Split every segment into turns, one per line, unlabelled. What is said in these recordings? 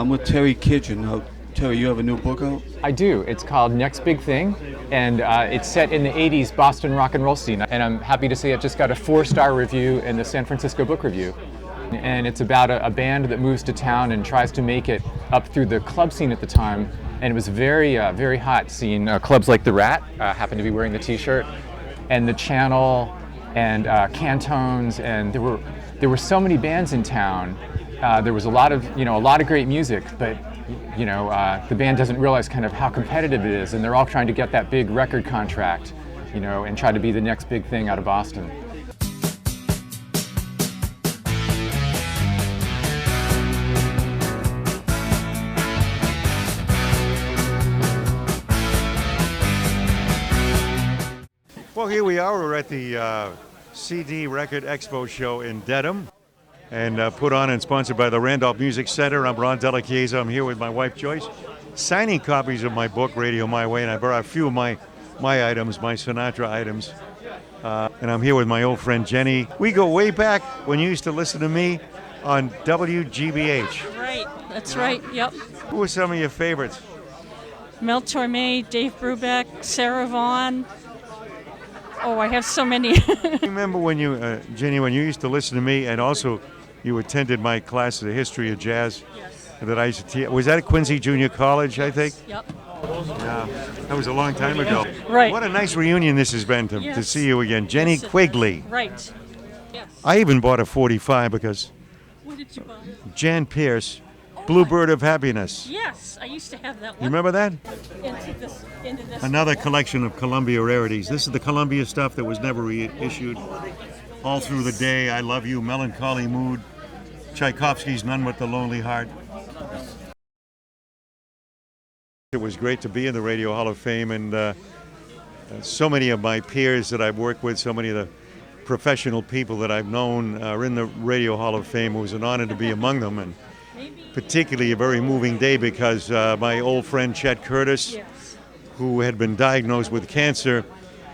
I'm with Terry Kitchen. Terry, you have a new book out?
I do. It's called Next Big Thing, and it's set in the 80s Boston rock and roll scene. And I'm happy to say it just got a 4-star review in the San Francisco Book Review. And it's about a band that moves to town and tries to make it up through the club scene at the time. And it was very, very hot seeing clubs like The Rat, happened to be wearing the t-shirt, and The Channel, and Cantones, and there were so many bands in town. There was a lot of great music, but the band doesn't realize kind of how competitive it is, and they're all trying to get that big record contract, and try to be the next big thing out of Boston.
Well, here we are. We're at the CD Record Expo show in Dedham, and put on and sponsored by the Randolph Music Center. I'm Ron Della Chiesa. I'm here with my wife Joyce, signing copies of my book, Radio My Way, and I brought a few of my items, my Sinatra items. And I'm here with my old friend Jenny. We go way back when you used to listen to me on WGBH.
Right, that's right, yep.
Who were some of your favorites?
Mel Torme, Dave Brubeck, Sarah Vaughan. Oh, I have so many.
Remember when you, Jenny, when you used to listen to me, and also you attended my class of the history of jazz?
Yes.
That I used to teach. Was that at Quincy Junior College, I think?
Yep.
Yeah, that was a long time ago.
Right.
What a nice reunion this has been to
Yes.
see you again. Jenny
Yes,
Quigley.
Right. Yes.
I even bought a 45 because
What did you buy?
Jan Pierce, Bluebird of Happiness.
Yes, I used to have that
You
one.
remember that?
Into this.
Another collection of Columbia rarities. This is the Columbia stuff that was never reissued. All Through the Day, I Love You, Melancholy Mood, Tchaikovsky's None But the Lonely Heart. It was great to be in the Radio Hall of Fame, and so many of my peers that I've worked with, so many of the professional people that I've known are in the Radio Hall of Fame. It was an honor to be among them, and particularly a very moving day because my old friend Chet Curtis, who had been diagnosed with cancer,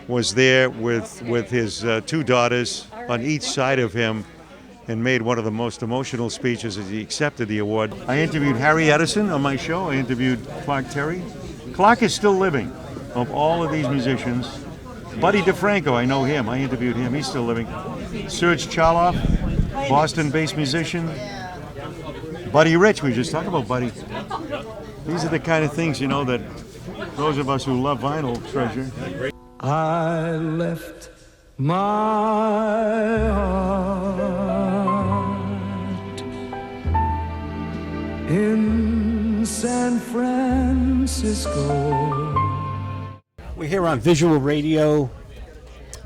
was there with his 2 daughters on each side of him and made one of the most emotional speeches as he accepted the award. I interviewed Harry Edison on my show. I interviewed Clark Terry. Clark is still living. Of all of these musicians, Buddy DeFranco, I know him. I interviewed him. He's still living. Serge Chaloff, Boston-based musician. Buddy Rich, we just talked about Buddy. These are the kind of things, that those of us who love vinyl treasure.
I left my heart in San Francisco.
We're here on Visual Radio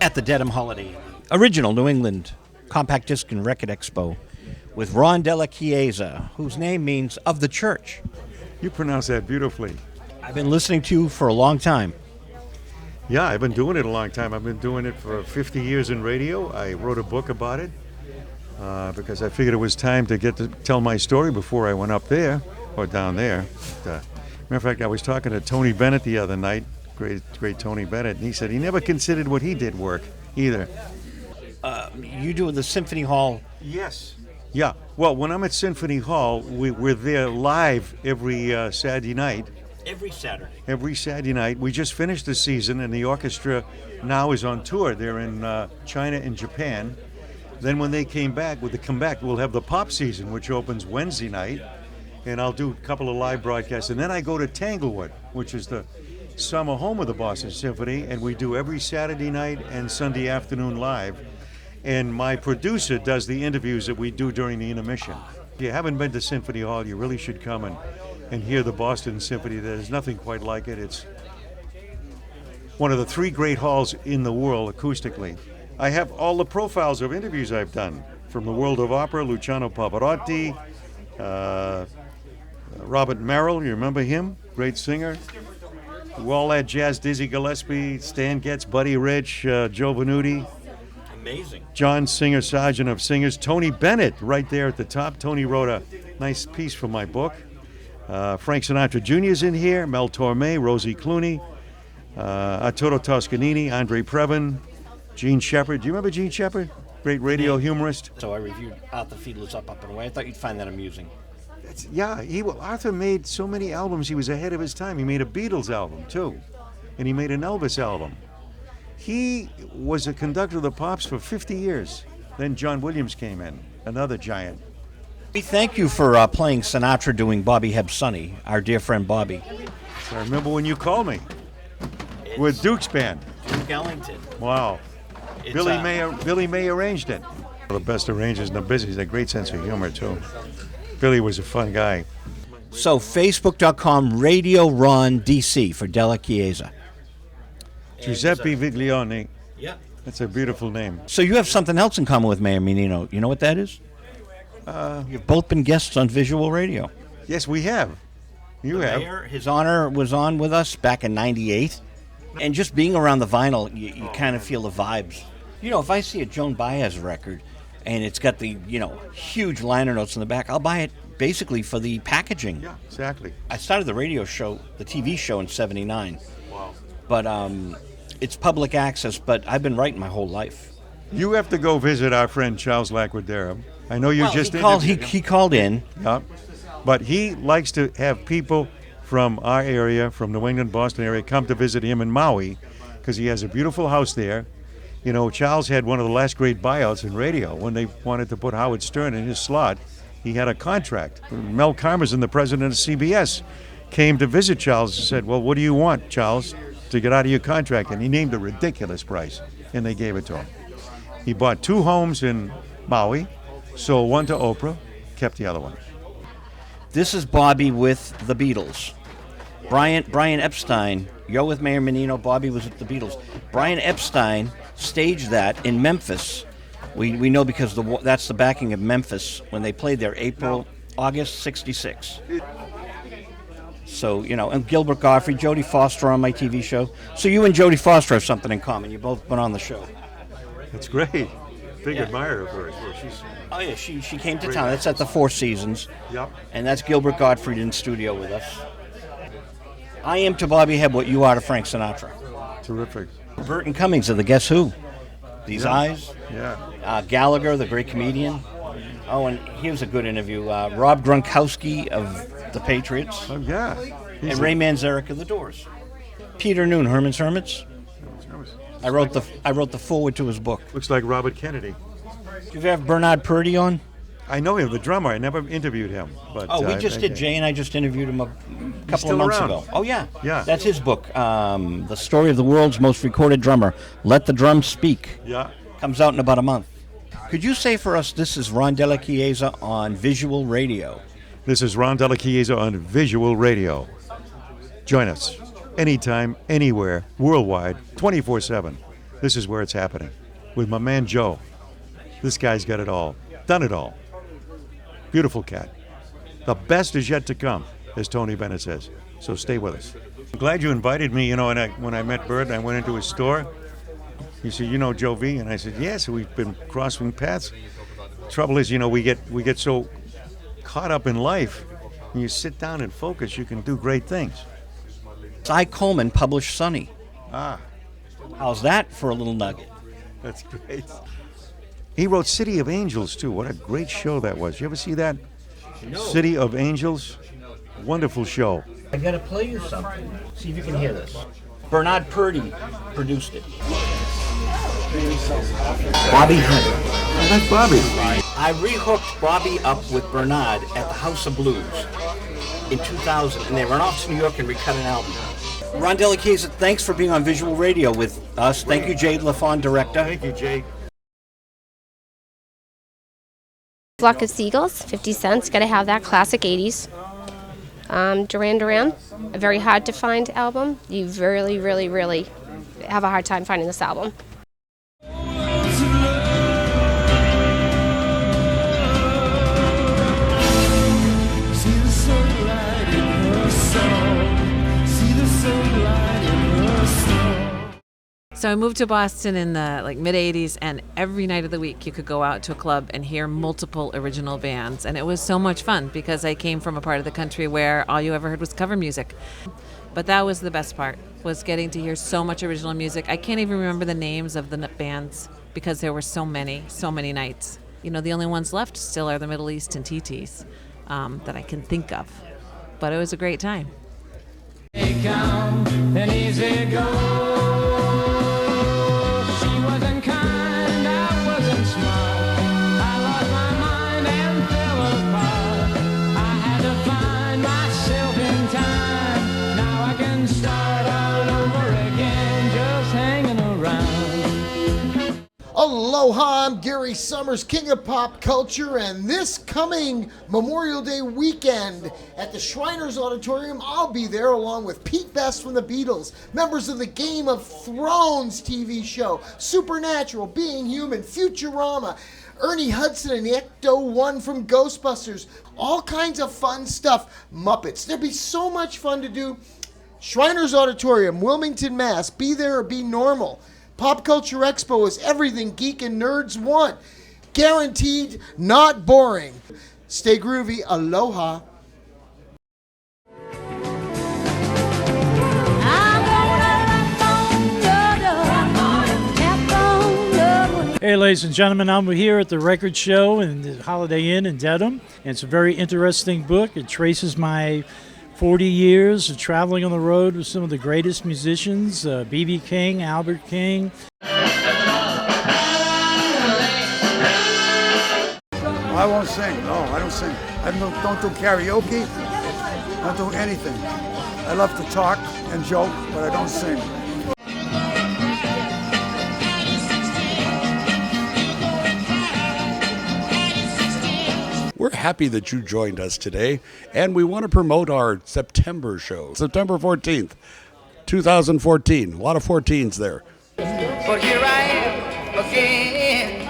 at the Dedham Holiday, original New England Compact Disc and Record Expo, with Ron Della Chiesa, whose name means of the church.
You pronounce that beautifully.
I've been listening to you for a long time.
Yeah, I've been doing it a long time. I've been doing it for 50 years in radio. I wrote a book about it because I figured it was time to get to tell my story before I went up there or down there. Matter of fact, I was talking to Tony Bennett the other night, great Tony Bennett, and he said he never considered what he did work either.
You do the Symphony Hall.
Yes. Yeah. Well, when I'm at Symphony Hall, we're there live every Saturday night.
Every Saturday.
Every Saturday night. We just finished the season, and the orchestra now is on tour. They're in China and Japan. Then when they come back, we'll have the pop season, which opens Wednesday night, and I'll do a couple of live broadcasts. And then I go to Tanglewood, which is the summer home of the Boston Symphony, and we do every Saturday night and Sunday afternoon live. And my producer does the interviews that we do during the intermission. If you haven't been to Symphony Hall, you really should come and hear the Boston Symphony. There's nothing quite like it. It's one of the 3 great halls in the world acoustically. I have all the profiles of interviews I've done from the world of opera, Luciano Pavarotti, Robert Merrill, you remember him? Great singer. All that jazz, Dizzy Gillespie, Stan Getz, Buddy Rich, Joe Venuti.
Amazing.
John Singer, Sergeant of Singers. Tony Bennett, right there at the top. Tony wrote a nice piece for my book. Frank Sinatra Jr. is in here. Mel Torme, Rosie Clooney, Arturo Toscanini, Andre Previn, Gene Shepard. Do you remember Gene Shepard? Great radio humorist.
So I reviewed Out the Fiddler's Up and Away. I thought you'd find that amusing.
Arthur made so many albums. He was ahead of his time. He made a Beatles album too, and he made an Elvis album. He was a conductor of the Pops for 50 years. Then John Williams came in, another giant.
We thank you for playing Sinatra doing Bobby Heb's Sonny, our dear friend Bobby.
I remember when you called me with Duke's band.
Duke Ellington.
Wow. Billy May arranged it. One of the best arrangers in the business. He had a great sense of humor too. Billy was a fun guy.
So Facebook.com Radio Ron DC for Della Chiesa.
Giuseppe Viglione.
Yeah.
That's a beautiful name.
So you have something else in common with Mayor Menino. You know what that is? You've both been guests on Visual Radio.
Yes, we have. You have.
Mayor, His Honor was on with us back in '98. And just being around the vinyl, you kind of feel the vibes. You know, if I see a Joan Baez record and it's got the, huge liner notes in the back, I'll buy it basically for the packaging.
Yeah, exactly.
I started the radio show, the TV show in '79.
Wow.
But it's public access, but I've been writing my whole life.
You have to go visit our friend Charles Laquadera. I know you just
interviewed him. He called in.
Yeah. But he likes to have people from our area, from New England, Boston area, come to visit him in Maui because he has a beautiful house there. You know, Charles had one of the last great buyouts in radio when they wanted to put Howard Stern in his slot. He had a contract. Mel Karmazin, the president of CBS, came to visit Charles and said, well, what do you want, Charles, to get out of your contract? And he named a ridiculous price, and they gave it to him. He bought 2 homes in Maui, sold one to Oprah, kept the other one.
This is Bobby with the Beatles. Brian Epstein, you're with Mayor Menino, Bobby was with the Beatles. Brian Epstein staged that in Memphis. We know because that's the backing of Memphis when they played there August '66. So, and Gilbert Gottfried, Jodie Foster on my TV show. So you and Jodie Foster have something in common. You've both been on the show.
That's great. Big admirer of hers.
Yeah, she came to town. That's at the Four Seasons.
Yep.
And that's Gilbert Gottfried in studio with us. I am to Bobby Hebb what you are to Frank Sinatra.
Terrific.
Burton Cummings of the Guess Who. These Eyes.
Yeah.
Gallagher, the great comedian. Oh, and here's a good interview. Rob Gronkowski of the Patriots.
Oh, yeah.
And Ray Manzarek of the Doors. Peter Noon, Herman's Hermits. I wrote the foreword to his book.
Looks like Robert Kennedy.
Did you have Bernard Purdy on?
I know him, the drummer. I never interviewed him. But
we just did. Jay and I just interviewed him a couple of months ago. Oh, yeah.
Yeah.
That's his book, The Story of the World's Most Recorded Drummer, Let the Drums Speak.
Yeah.
Comes out in about a month. Could you say for us, this is Ron Della Chiesa on Visual Radio?
This is Ron Della Chiesa on Visual Radio. Join us anytime, anywhere, worldwide, 24/7. This is where it's happening with my man Joe. This guy's got it all, done it all. Beautiful cat. The best is yet to come, as Tony Bennett says. So stay with us. I'm glad you invited me. When I met Bert and I went into his store, he said, Joe V? And I said, yes, we've been crossing paths. Trouble is, we get so caught up in life. When you sit down and focus, you can do great things.
Cy Coleman published Sonny.
Ah.
How's that for a little nugget?
That's great. He wrote City of Angels, too. What a great show that was. You ever see that? No. City of Angels? Wonderful show.
I got to play you something. See if you can hear this. Bernard Purdy produced it. Bobby Hunter.
Oh, that's Bobby.
I rehooked Bobby up with Bernard at the House of Blues in 2000, and they ran off to New York and recut an album. Ron Della Chiesa, thanks for being on Visual Radio with us. Thank you, Jay Lafond, director.
Thank you, Jay.
Flock of Seagulls, 50 cents. Got to have that classic 80s. Duran Duran, a very hard to find album. You really, really, really have a hard time finding this album.
So I moved to Boston in the mid-'80s, and every night of the week you could go out to a club and hear multiple original bands. And it was so much fun because I came from a part of the country where all you ever heard was cover music. But that was the best part, was getting to hear so much original music. I can't even remember the names of the bands because there were so many nights. The only ones left still are the Middle East and TTs. that I can think of. But it was a great time.
An easy go. She wasn't kind, I wasn't smart. I lost my mind and fell apart. I had to find myself in time. Now I can start all over again, just hanging around.
Aloha, I'm Gary Summers, King of Pop Culture, and this coming Memorial Day weekend at the Shriners Auditorium, I'll be there along with Pete Best from the Beatles, members of the Game of Thrones TV show, Supernatural, Being Human, Futurama, Ernie Hudson and the Ecto-1 from Ghostbusters, all kinds of fun stuff, Muppets. There'll be so much fun to do. Shriners Auditorium, Wilmington, Mass. Be there or be normal. Pop Culture Expo is everything geek and nerds want. Guaranteed not boring. Stay groovy. Aloha.
Hey, ladies and gentlemen, I'm here at the Record Show in the Holiday Inn in Dedham. And it's a very interesting book. It traces my 40 years of traveling on the road with some of the greatest musicians, B.B. King, Albert King.
I won't sing. No, I don't sing. I don't do karaoke. I don't do anything. I love to talk and joke, but I don't sing.
We're happy that you joined us today, and we want to promote our September show, September 14th, 2014. A lot of 14s there.
But here I am again,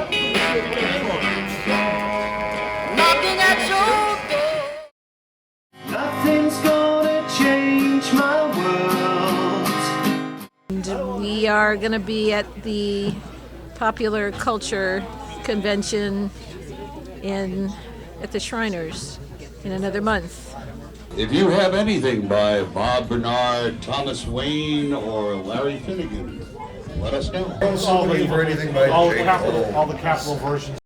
knocking at your door. Nothing's gonna change my world.
And we are going to be at the Popular Culture Convention at the Shriners in another month.
If you have anything by Bob Bernard, Thomas Wayne, or Larry Finnegan, let us know.
All the Capitol versions.